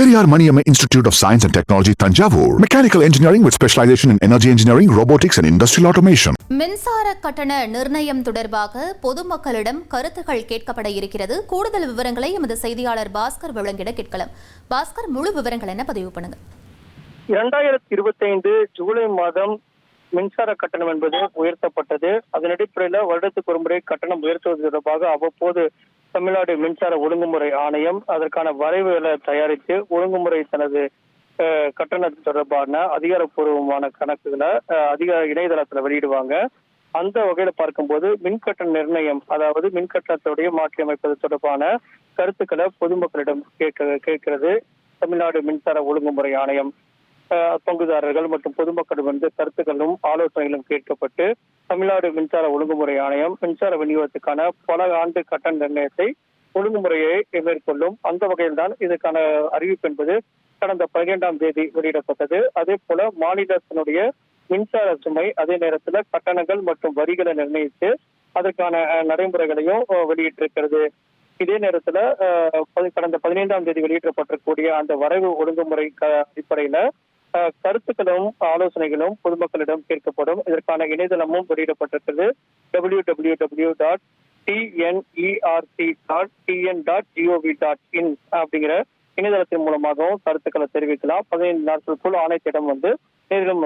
Periyar Maniamma Institute of Science and Technology, Tanjavur. Mechanical engineering with specialization in energy engineering, robotics and industrial automation. மின்சார கட்டண நிர்ணயம் தொடர்பாக பொதுமக்களிடம் கருத்துக்கள் கேட்கப்பட இருக்கிறது. கூடுதல் விவரங்களை எமது செய்தியாளர் பாஸ்கர் வழங்கிட கேட்கலாம். பாஸ்கர், முழு விவரங்கள் என்ன பதிவு பண்ணுங்க. 2025 ஜூலை மாதம் மின்சார கட்டணம் என்பது உயர்த்தப்பட்டது. அதன் அடிப்படையில் வருடத்துக்கு ஒரு முறை கட்டணம் உயர்த்துவது தொடர்பாக அவ்வப்போது தமிழ்நாடு மின்சார ஒழுங்குமுறை ஆணையம் அதற்கான வரைவுகளை தயாரித்து ஒழுங்குமுறை தனது கட்டணம் தொடர்பான அதிகாரப்பூர்வமான கணக்குகளை இணையதளத்துல வெளியிடுவாங்க. அந்த வகையில பார்க்கும்போது மின்கட்டண நிர்ணயம், அதாவது மின்கட்டணத்துடைய மாற்றி அமைப்பது தொடர்பான கருத்துக்களை பொதுமக்களிடம் கேட்கிறது தமிழ்நாடு மின்சார ஒழுங்குமுறை ஆணையம். பங்குதாரர்கள் மற்றும் பொதுமக்களிடம் கருத்துக்களும் ஆலோசனைகளும் கேட்கப்பட்டு தமிழ்நாடு மின்சார ஒழுங்குமுறை ஆணையம் மின்சார விநியோகத்துக்கான பல ஆண்டு கட்டண நிர்ணயத்தை ஒழுங்குமுறையை மேற்கொள்ளும். அந்த வகையில் தான் இதுக்கான அறிவிப்பு என்பது கடந்த 12ஆம் தேதி வெளியிடப்பட்டது. அதே போல மாநிலத்தினுடைய மின்சார சுமை, அதே நேரத்தில் கட்டணங்கள் மற்றும் வரிகளை நிர்ணயித்து அதற்கான நடைமுறைகளையும் வெளியிட்டிருக்கிறது. இதே நேரத்துல கடந்த 15ஆம் தேதி வெளியிடப்பட்டிருக்கக்கூடிய அந்த வரைவு ஒழுங்குமுறை அடிப்படையில கருத்துக்களும் ஆலோசனைகளும் பொதுமக்களிடம் கேட்கப்படும். இதற்கான இணையதளமும் வெளியிடப்பட்டிருக்கிறது. www.terc.tn.gov.in அப்படிங்கிற இணையதளத்தின் மூலமாகவும் கருத்துக்களை தெரிவிக்கலாம். 15 நாட்களுக்குள் ஆணையத்திடம் நேரிலும்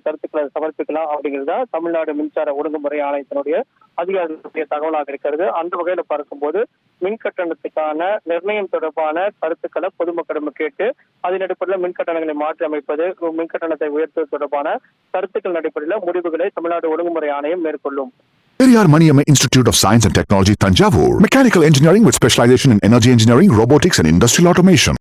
கருத்துக்களை சமர்ப்பிக்கலாம் அப்படிங்கிறதா தமிழ்நாடு மின்சார ஒழுங்குமுறை ஆணையத்தினுடைய அதிகாரிகளுடைய தகவலாக இருக்கிறது. அந்த வகையில பார்க்கும்போது மின் கட்டணத்துக்கான நிர்ணயம் தொடர்பான கருத்துக்களை பொதுமக்களிடம் கேட்டு அதன் அடிப்படையில் மின் கட்டணங்களை மாற்றி அமைப்பது, மின் கட்டணத்தை உயர்த்துவது தொடர்பான கருத்துக்கள் அடிப்படையில் முடிவுகளை தமிழ்நாடு ஒழுங்குமுறை ஆணையம் மேற்கொள்ளும். Periyar Maniamma Institute of Science and Technology, Tanjavur. Mechanical engineering with specialization in energy engineering, robotics and industrial automation.